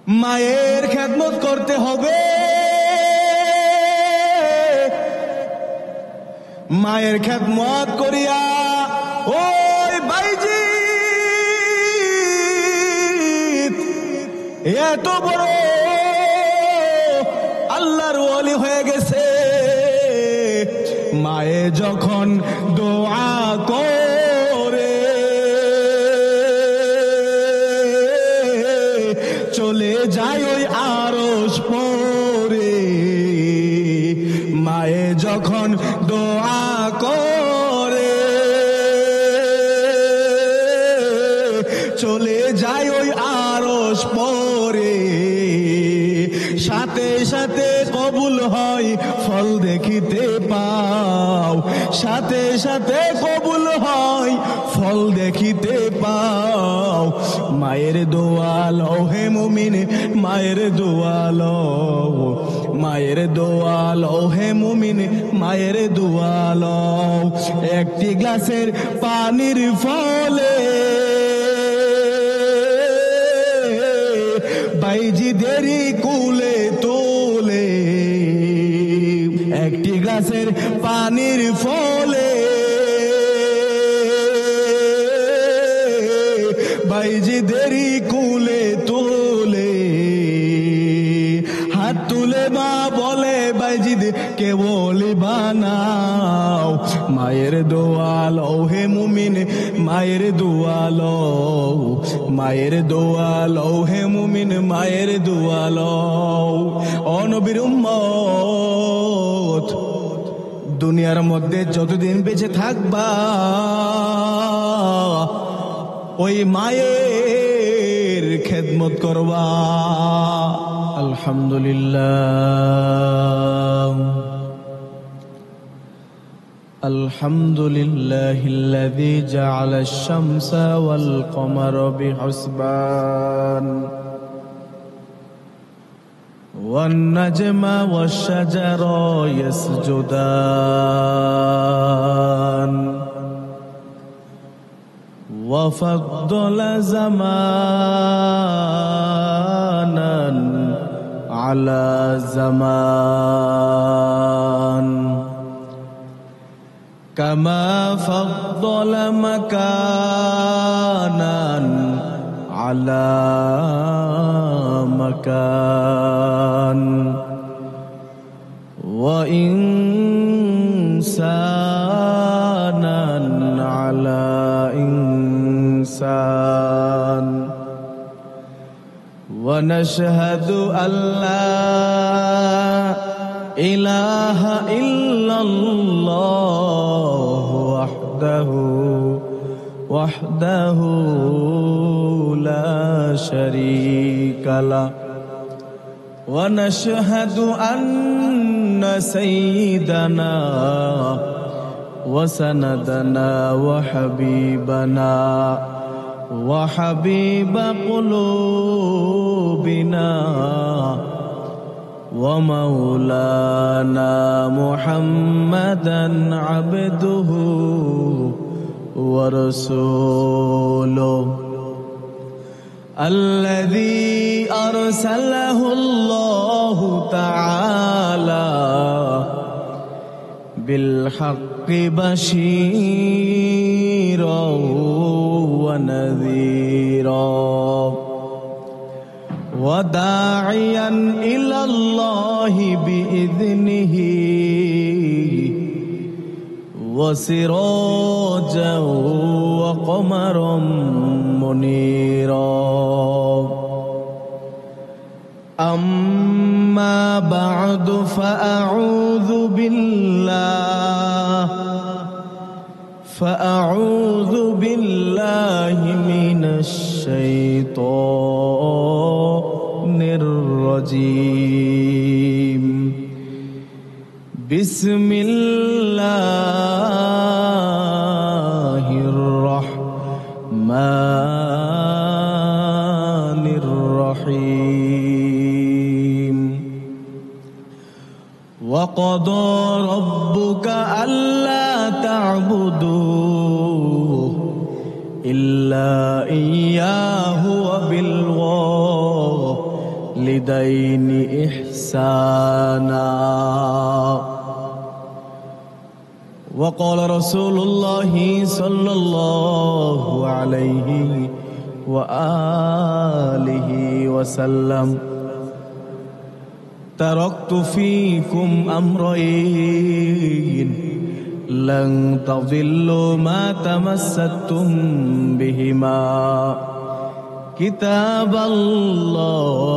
মায়ের খেদমত করতে হবে, মায়ের খেদমত করিয়া ওই বাইজি এত বড় আল্লাহর ওলি হয়ে গেছে। মায়ে যখন দোয়া করে চলে যায় ওই আরশ পরে, মায়ে যখন দোয়া করে চলে যায় ওই আরশ পরে, সাথে সাথে কবুল হয় ফল দেখিতে পাও, সাথে সাথে কবুল হয় ফল দেখিতে পাও। মায়ের দোয়া লও হে মুমিন, মায়ের দোয়া লও, মায়ের দোয়া লও হে মুমিন, মায়ের দোয়া লও। একটি গ্লাসের পানির ফলে বাইজিদেরই কুলে তোলে, একটি গ্লাসের পানির ফলে বাইজিদেরই কুলে তোলে। হাত তুলে মা বলে বাইজিদ কে বলি বানাও। মায়ের দোয়া লও হে মুমিন, মায়ের দোয়া লও, মায়ের দোয়া লও হে মুমিন, মায়ের দোয়া লও। ও নবীর উম্মত, দুনিয়ার মধ্যে যতদিন বেঁচে থাকবা ওই মায়ের খেদমত করবা। আলহামদুলিল্লাহ, আলহামদুলিল্লাহিল্লাযী জাআলাশ শামসা ওয়াল কমারা বিহুসবান ওয়ান নাজমা ওয়াশ শাজারা ইয়াসজুদান وفضل زمانا على زمان كما فضل مكانا على مكان وإنسانا على إنسان ونشهد أن لا إله إلا الله وحده لا شريك له ونشهد أن سيدنا وسندنا وحبيبنا وحبيب قلوبنا ومولانا محمدا عبده ورسوله الذي أرسله الله تعالى بالحق بشيرا ونذيرا وداعيا إلى الله بإذنه وسراجا وقمرا منيرا أما بعد فأعوذ بالله من الشيطان الرجيم بسم الله الرحمن الرحيم وقضى ربك ألا تعبدوا إلا إياه والوالدين إحسانا. وقال رسول الله صلى الله عليه وآله وسلم: تركت فيكم أمرين لن تضلوا ما تمسكتم بهما كتاب الله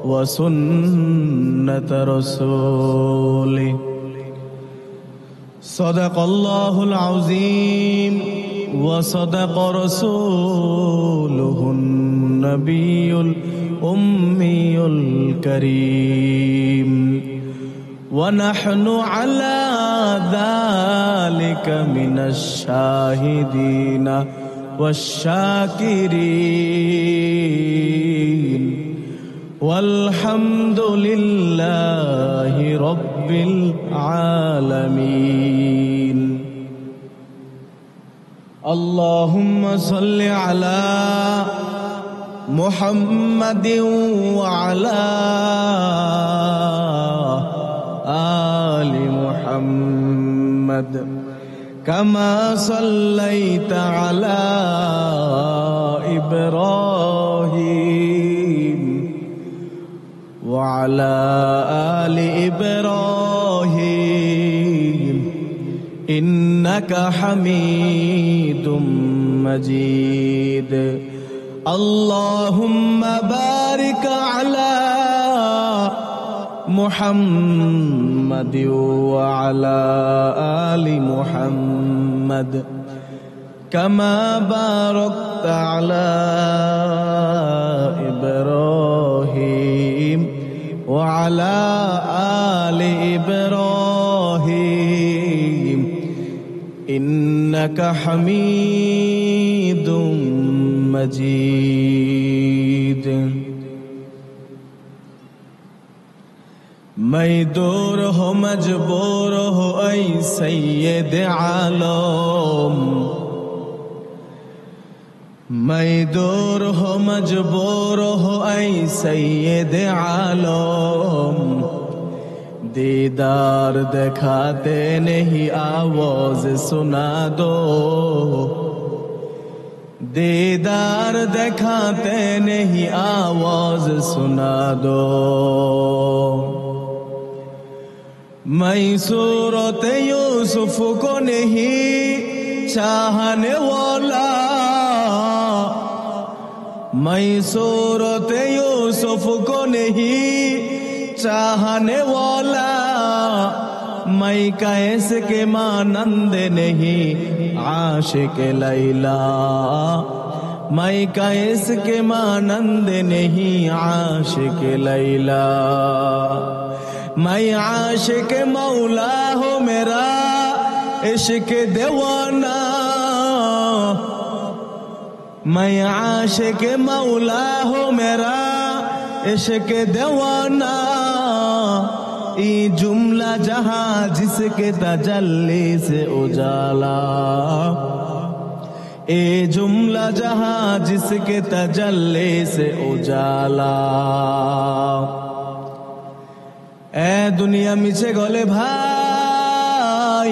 وسنة رسوله. صدق الله العظيم وصدق رسوله النبي الأمي الكريم، ونحن على ذلك من الشاهدين والشاكرين، والحمد لله رب العالمين. اللهم صل على محمد وعلى آل محمد كما صليت على إبراهيم وعلى آل إبراهيم إنك حميد مجيد. اللهم بارك على محمد وعلى آل محمد كما باركت على إبراهيم وعلى آل إبراهيم إنك حميد مجيد. मैं दूर हो मजबूर हो ऐ सैयद आलम, मैं दूर हो मजबूर हो ऐ सैयद आलम, दीदार दिखाते नहीं आवाज सुना दो, दीदार दिखाते नहीं आवाज सुना दो। मैं सूरत यूसुफ को नहीं चाहने वाला, मैं सूरत यूसुफ को नहीं चाहने वाला, मैं कैसे के मानंद नहीं आशिक लैला, मैं कैसे के मानंद नहीं आशिक लैला। मैं आशिक मौला हो मेरा इश्क दीवाना, मैं आशिक मौला हो मेरा इश्क दीवाना। ये जुमला जहां जिसके तजल्ली से उजाला, ये जुमला जहां जिसके तजल्ली से उजाला। এ দুনিয়া মিছে গলে ভাই,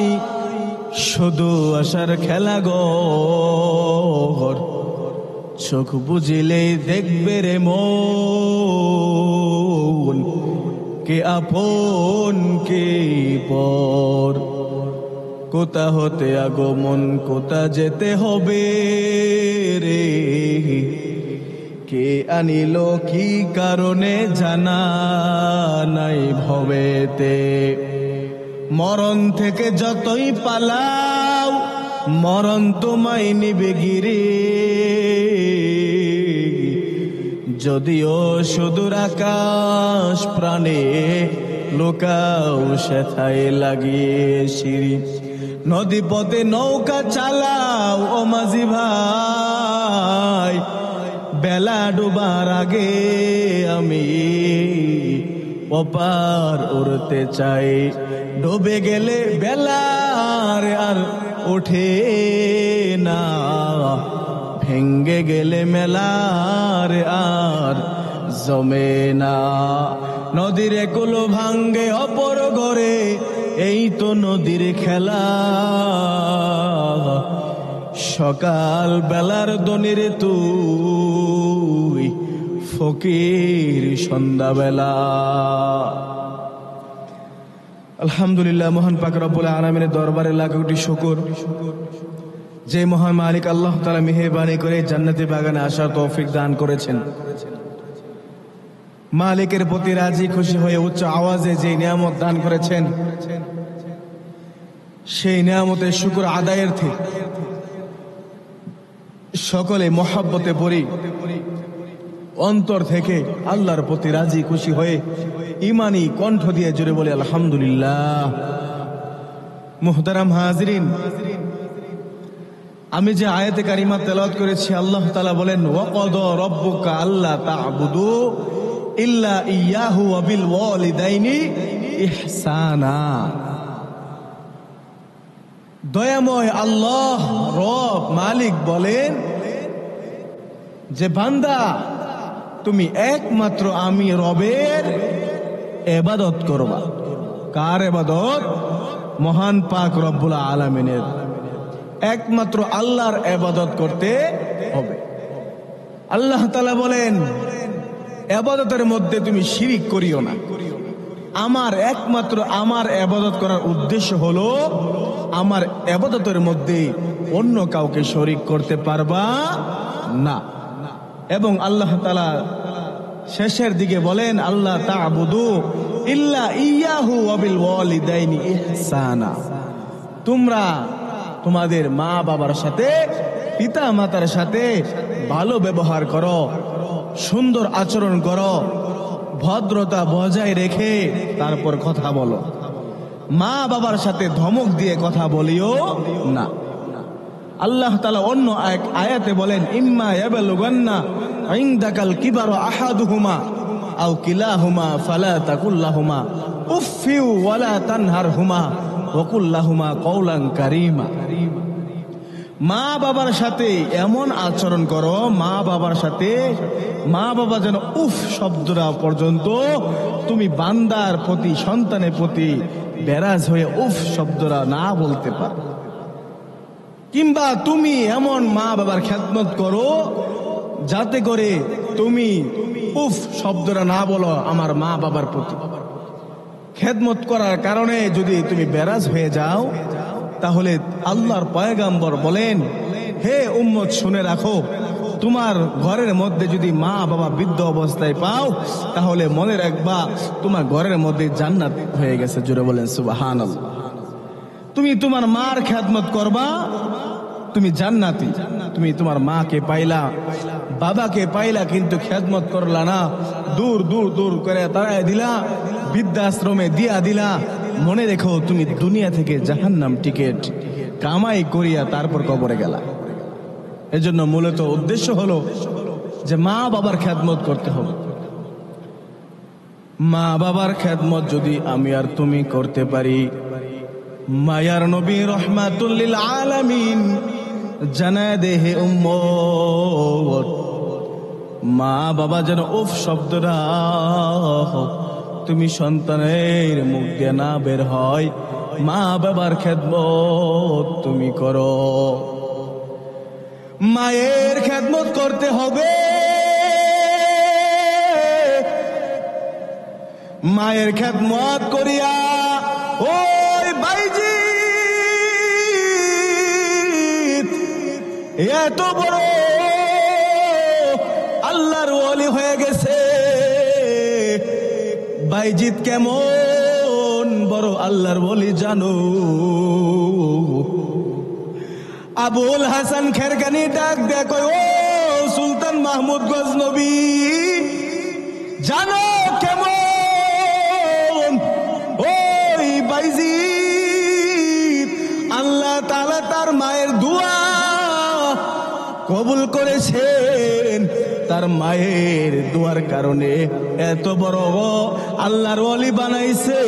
শুধু আশার খেলা ঘর, চোখ বুঝিলেই দেখবে রে মন, কে আপন কে পর, কোথা হতে আগমন কোথা যেতে হবে রে, কে আনিল কি কারণে জানা নাই ভবেতে। মরণ থেকে যতই পালাও মরণ তোমায় নিবে গিরে, যদিও সুদূর আকাশ প্রাণে লোকাও সেথায় লাগিয়ে সিঁড়ি। নদী পথে নৌকা চালাও ও মাঝি ভাই, বেলা ডুবার আগে আমি ওপার উড়তে চাই। ডুবে গেলে বেলার আর ওঠে না, ভেঙ্গে গেলে মেলার আর জমে না। নদীর কুলো ভাঙ্গে অপর ঘরে, এই তো নদীর খেলা। সকাল বেলার দনির তুই ফকির সন্ধ্যাবেলা। আলহামদুলিল্লাহ, মহান পাক রব্বুল আলামিনের দরবারে লাখ কোটি শুকর, যে মহান মালিক আল্লাহ তাআলা মেহেরবানি করে জান্নাতি বাগানে আসার তৌফিক দান করেছেন। মালিকের প্রতি রাজি খুশি হয়ে উচ্চ আওয়াজে যে নিয়ামত দান করেছেন, সেই নিয়ামতের শুকর আদায়ার্থে সকলে মহাব্বতে পড়ি, অন্তর থেকে আল্লাহর প্রতি রাজি খুশি হয়ে ইমানি কণ্ঠ দিয়ে জুড়ে বলে আলহামদুলিল্লাহ। মুহতারাম হাজিরিন, আমি যে আয়াতে কারিমা তেলাওয়াত করেছি, আল্লাহ তাআলা বলেন ওয়াকাদা রাব্বুকা আল্লা তা'বুদু ইল্লা ইয়াহু ওয়া বিল ওয়ালিদাইনি ইহসানা। দয়াময় আল্লাহ রব মালিক বলেন যে বান্দা, তুমি একমাত্র আমি রবের ইবাদত করবা। কার ইবাদত? মহান পাক রব্বুল আলামিনের। একমাত্র আল্লাহর ইবাদত করতে হবে। আল্লাহ তাআলা বলেন ইবাদতের মধ্যে তুমি শিরিক করিও না। আমার একমাত্র আমার ইবাদত করার উদ্দেশ্য হলো আমার ইবাদতের মধ্যে অন্য কাউকে শরীক করতে পারবা না। এবং আল্লাহ তাআলা শেষের দিকে বলেন আল্লাহ তা'বুদু ইল্লা ইয়াহু ওয়া বিল ওয়ালিদাইনি ইহসানা। তোমরা তোমাদের মা বাবার সাথে, পিতা মাতার সাথে ভালো ব্যবহার করো, সুন্দর আচরণ করো, ভদ্রতা বজায় রেখে তারপর কথা বলো। মা বাবার সাথে ধমক দিয়ে কথা বলিও না। আল্লাহ তাআলা অন্য এক আয়াতে বলেন ইম্মা ইয়াবলুগান্না ইনদাকাল কিবারু আহাদুহুমা আও কিলাহুমা ফালা তাকুল লাহুমা উফফিউ ওয়ালা তানহারহুমা ওয়া কুল লাহুমা কওলান কারীমা। মা বাবার সাথে এমন আচরণ করো, মা বাবার সাথে, মা বাবা যেন উফ শব্দটা পর্যন্ত তুমি বান্দার প্রতি, সন্তানের প্রতি বেরাজ হয়ে উফ শব্দটা না বলতে পারো। কিংবা তুমি এমন মা বাবার খেদমত করো যাতে করে তুমি উফ শব্দটা না বলো আমার মা বাবার প্রতি। খেদমত করার কারণে যদি তুমি বেরাজ হয়ে যাও, তাহলে আল্লাহর পয়গাম্বর বলেন হে উম্মত শুনে রাখো, তোমার ঘরের মধ্যে যদি মা বাবা বৃদ্ধ অবস্থায় পাও, তাহলে মনে রাখবা তোমার ঘরের মধ্যে জান্নাত হয়ে গেছে। জোরে বলেন সুবহানাল্লাহ। তুমি তোমার মার খেদমত করবা, তুমি জান্নাতি। তুমি তোমার মাকে পাইলা, বাবাকে পাইলা, কিন্তু খেদমত করলা না, দূর দূর দূর করে তাড়ায় দিলা, বৃদ্ধাশ্রমে দিয়া দিলা, মনে রেখো তুমি দুনিয়া থেকে জাহান্নাম টিকেট কামাই করিয়া তারপর কবরে গেলা। এজন্য মূলত উদ্দেশ্য হলো যে মা বাবার খেদমত করতে হবে। মা বাবার খেদমত যদি আমি আর তুমি করতে পারি, মায়ার নবী রহমাতুল লিল আলামিন জানায় দেহে উম্মত, মা বাবা যেন উফ শব্দটা তুমি সন্তানের মুখ দিয়ে না বের হয়, মা বাবার খেদমত তুমি করো। মায়ের খেদমত করতে হবে, মায়ের খেদমত করিয়া ওই বাইজি এত বড় আল্লাহর ওলি হয়ে গেছে। বাইজিৎ কেমন বড় আল্লাহর ওলি জানো? আবুল হাসান খেরকানি ডাক দেখো, ও সুলতান মাহমুদ গজনবী জানো কেমন ওই বাইজিৎ আল্লাহ তাআলা তার মায়ের দোয়া কবুল করেছেন। তার মায়ের দোয়ার কারণে এত বড় আল্লাহর ওলি বানাইছে।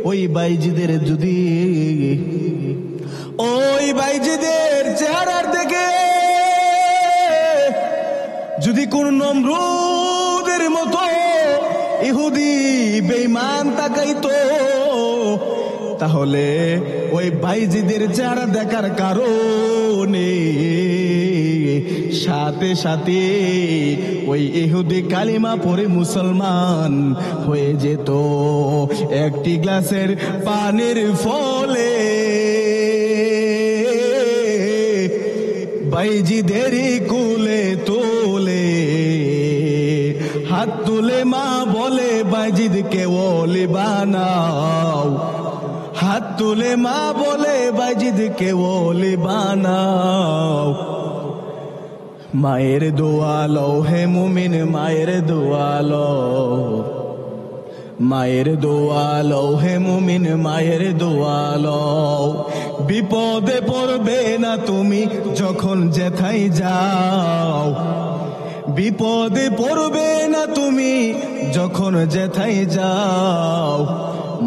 ওই বাইজিদের যদি বাইজিদের চেহারার দেখে যদি কোন নমরুদের মতো ইহুদি বেঈমান তাকাইতো, তাহলে ওই বাইজিদের চেহারা দেখার কারণে সাথে সাথে ওই ইহুদি কালিমা পড়ে মুসলমান হয়ে যেত একটি গ্লাসের পানির ফলে। বাইজিদেরই কুলে তোলে হাত তুলে মা বলে বাইজিদকে ওলি বানাও, হাত তুলে মা বলে বাইজিদকে ওলি বানাও। মায়ের দোয়া লও হে মুমিন, মায়ের দোয়া লও, মায়ের দোয়া লও হে মুমিন, মায়ের দোয়া লও। বিপদে পড়বে না তুমি যখন যেথায় যাও, বিপদে পড়বে না তুমি যখন যেথায় যাও।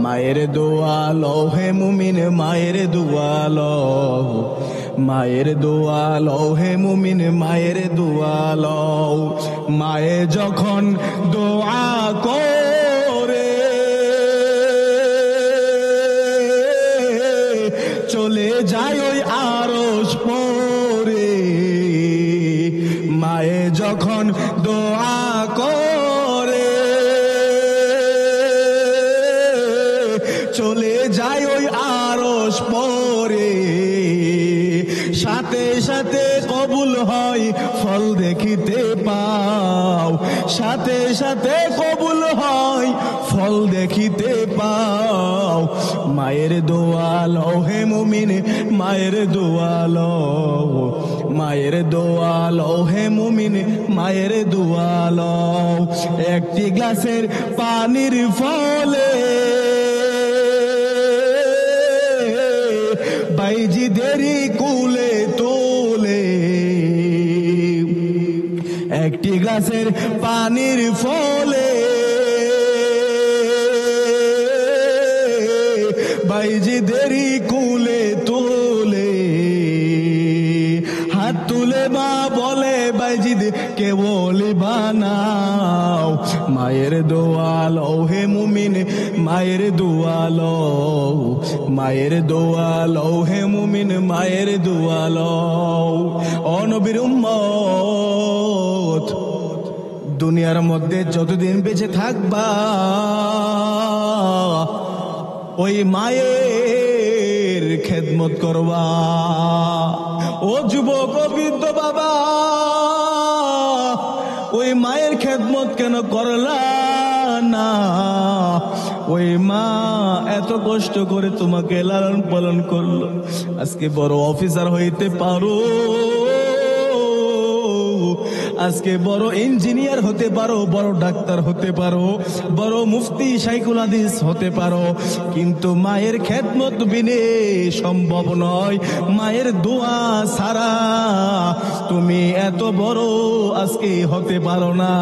মায়ের দোয়া লও হে মুমিন, মায়ের দোয়া লও, মায়ের দোয়া লও হে মুমিন, মায়ের দোয়া লও। মায়ে যখন দোয়া করে চলে যায় ওই আরশ পরে, মায়ে যখন দোয়া করে চলে যায় ওই আরশ পরে, সাথে সাথে কবুল হয় ফল দেখিতে পাও, সাথে সাথে কবুল হয় ফল দেখিতে পাও। মায়ের দোয়া লও হে মুমিন, মায়ের দোয়া লও, মায়ের দোয়া লও হে মুমিন, মায়ের দোয়া লও। একটি গ্লাসের পানির ফলে বাইজিদেরই কুলে তোলে, একটি গ্লাসের পানির ফলে বাইজিদেরই কুলে তোলে। হাত তুলে মা বলে বাইজিদ কে ওলি বানাও। মায়ের দোয়া লও হে মুমিন, মায়ের দোয়া লও, মায়ের দোয়া লও হে মুমিন, মায়ের দোয়া লও। ও নবীর উম্মত, দুনিয়ার মধ্যে যতদিন বেঁচে থাকবা ওই মায়ের খেদমত করবা। ও যুবক ও বৃদ্ধ বাবা, ওই মায়ের খেদমত কেন করলা না? ওই মা এত কষ্ট করে তোমাকে লালন পালন করলো, আজকে বড় অফিসার হইতে পারো, আজকে বড় ইঞ্জিনিয়ার হতে পারো, বড় ডাক্তার হতে পারো, বড় মুফতি শাইখুল হাদিস হতে পারো, কিন্তু মায়ের খেদমত বিনে সম্ভব নয়। মায়ের দোয়া ছাড়া তুমি এত বড় আজকে হতে পারো না।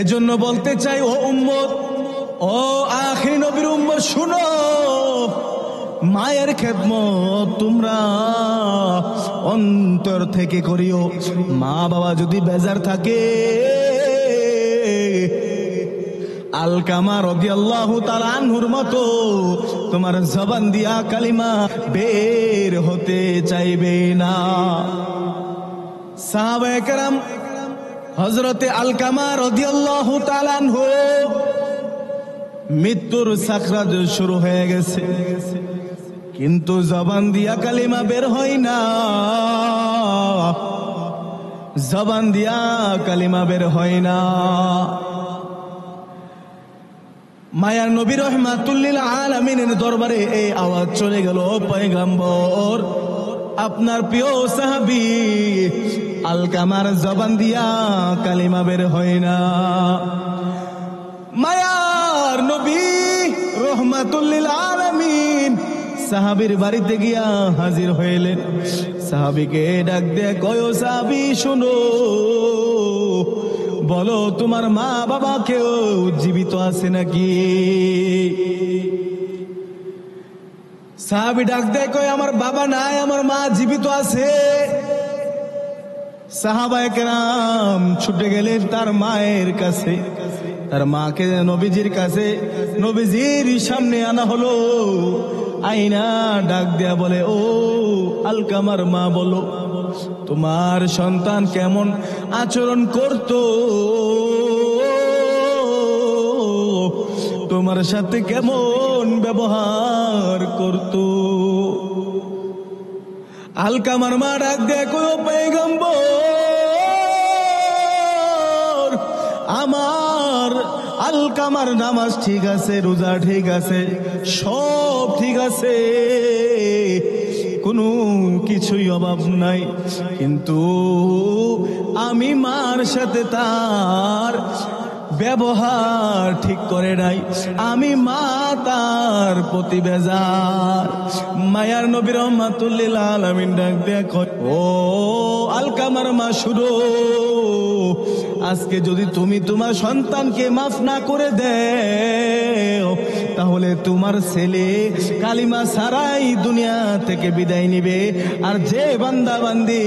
এজন্য বলতে চাই ও উম্মত, ও আখির নবীর উম্মত, শুনো, মায়ের খেদমত তোমরা অন্তর থেকে করিও। মা বাবা যদি বেজার থাকে, আলকামা রাদিয়াল্লাহু তাআলা আনহুর মতো তোমার জবান দিয়া কালিমা বের হতে চাইবে না। সাহাবায়ে কেরাম হযরতে আলকামা রাদিয়াল্লাহু তাআলা আনহু মৃত্যুর সাকরাত শুরু হয়ে গেছে, কিন্তু জবান দিয়া কালিমা বের হয় না, জবান দিয়া কালিমা বের হয় না। মায়ার নবী রাহমাতুল লিল আলামিনের দরবারে এই আওয়াজ চলে গেল, পয়গম্বর আপনার প্রিয় সাহাবী আলকামার জবান দিয়া কালিমা বের হয় না। মায়ার নবী রাহমাতুল লিল আলামিন সাহাবীর বাড়িতে গিয়া হাজির হইলেন। সাহাবীকে ডাক দিয়ে কয়, সাহাবী শুনো, বলো তোমার মা বাবা কেউ জীবিত আছে নাকি? সাহাবী ডাক দেয়, কই আমার বাবা নাই, আমার মা জীবিত আছে। সাহাবায়ে কেরাম ছুটে গেলেন তার মায়ের কাছে, তার মাকে নবীজির কাছে, নবীজির সামনে আনা হলো। আইনা ডাক দেয়া বলে, ও আলকামার মা, বলো তোমার সন্তান কেমন আচরণ করতো, তোমার সাথে কেমন ব্যবহার করতো। আলকামার মা ডাক দেয়, কই ও পয়গম্বর, আমার আলকামার নামাজ ঠিক আছে, রোজা ঠিক আছে, সব ঠিক আছে, কোনো কিছুই অভাব নাই, কিন্তু আমি মার সাথে তার ব্যবহার ঠিক করে নাই, আমি মা তার প্রতি বেজার। মায়ার নবী রহমাতুল লিল আলামিন ডাক দেয়া কয়, ও আলকামার মা, শুনো, আজকে যদি তুমি তোমার সন্তানকে মাফ না করে দেও, তাহলে তোমার ছেলে কালিমা ছাড়াই দুনিয়া থেকে বিদায় নিবে, আর যে বান্দা বান্দি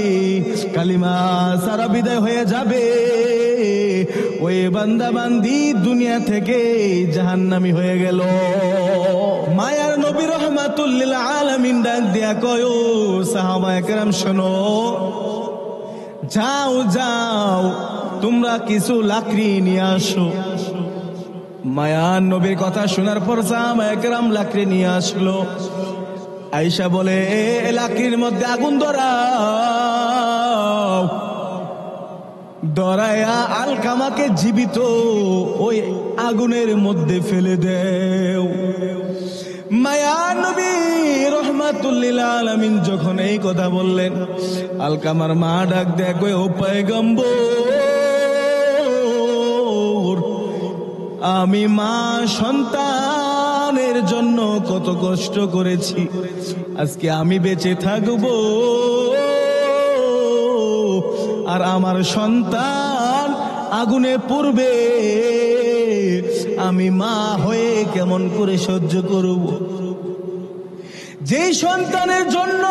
কালিমা ছাড়া বিদায় হয়ে যাবে, ওই বান্দা বান্দি দুনিয়া থেকে জাহান্নামী হয়ে গেল। মায়ার নবী রহমাতুল লিল আলামিন ডাক দিয়া কয়, ও সাহাবায়ে কেরাম শোনো, যাও যাও তোমরা কিছু লাকড়ি নিয়ে আসো। মায়ার নবীর কথা শোনার পর সাহাবায়ে কেরাম লাকড়ি নিয়ে আসলো। আয়েশা বলে, এ লাকড়ির মধ্যে আগুন ধরাও, ধরায়া আলকামাকে জীবিত ওই আগুনের মধ্যে ফেলে দেও। মায়ার নবী রহমাতুল লিল আলামিন যখন এই কথা বললেন, আলকামার মা ডাক দেয়, কই ও পয়গম্বর, আমি মা সন্তানের জন্য কত কষ্ট করেছি, আজকে আমি বেঁচে থাকবো আর আমার সন্তান আগুনে পুড়বে, আমি মা হয়ে কেমন করে সহ্য করব? যেই সন্তানের জন্য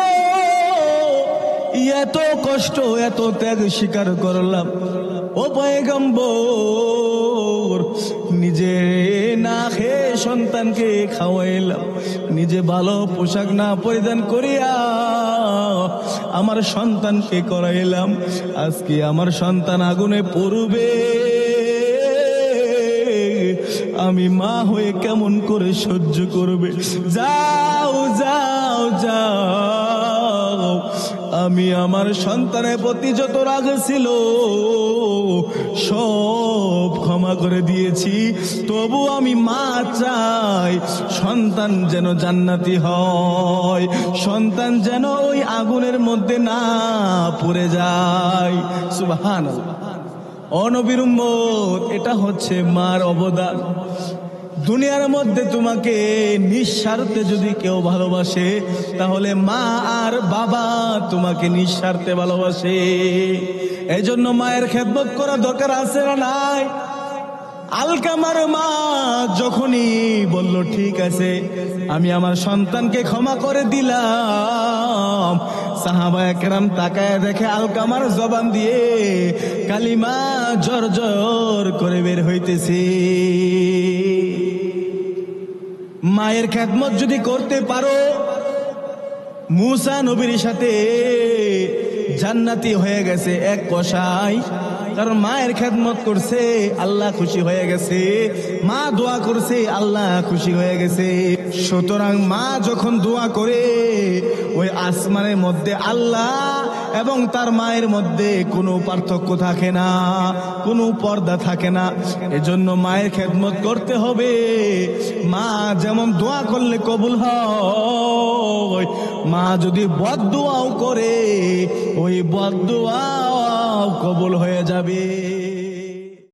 এত কষ্ট, এত ত্যাগ স্বীকার করলাম, ও পয়গম্বর, নিজে না খেয়ে সন্তানকে খাওয়াইলাম, নিজে ভালো পোশাক না পরিধান করিয়া আমার সন্তানকে করাইলাম, আজকে আমার সন্তান আগুনে পড়বে, আমি মা হয়ে কেমন করে সহ্য করবে? যাও যাও যাও, আমি আমার সন্তানের প্রতি যত রাগ ছিল সব ক্ষমা করে দিয়েছি, তবু আমি মা চাই সন্তান যেন জান্নাতি হয়, সন্তান যেন ওই আগুনের মধ্যে না পড়ে যায়। সুবহানাল্লাহ। ও নবীর উম্মত, এটা হচ্ছে মার অবদান। দুনিয়ার মধ্যে তোমাকে নিঃস্বার্থে যদি কেউ ভালোবাসে, তাহলে মা আর বাবা তোমাকে নিঃস্বার্থে ভালোবাসে। এই জন্য মায়ের খেদমত করা দরকার আছে না নাই? আলকামার মা যখনই বলল, ঠিক আছে আমি আমার সন্তানকে ক্ষমা করে দিলাম, সাহাবায়ে কেরাম তাকায় দেখে আলকামার জবান দিয়ে কালিমা জর জর করে বের হইতেছে। মায়ের খেদমত যদি করতে পারো, মুসা নবীর সাথে জান্নাতি হয়ে গেছে এক কষাই, কারণ মায়ের খেদমত করছে, আল্লাহ খুশি হয়ে গেছে, মা দোয়া করছে, আল্লাহ খুশি হয়ে গেছে। সুতরাং মা যখন দোয়া করে, ওই আসমানের মধ্যে আল্লাহ এবং তার মায়ের মধ্যে কোনো পার্থক্য থাকে না, কোনো পর্দা থাকে না। এজন্য মায়ের খেদমত করতে হবে। মা যেমন দোয়া করলে কবুল হয়, মা যদি বদদোয়াও করে, ওই বদদোয়াও কবুল হয়ে যাবে।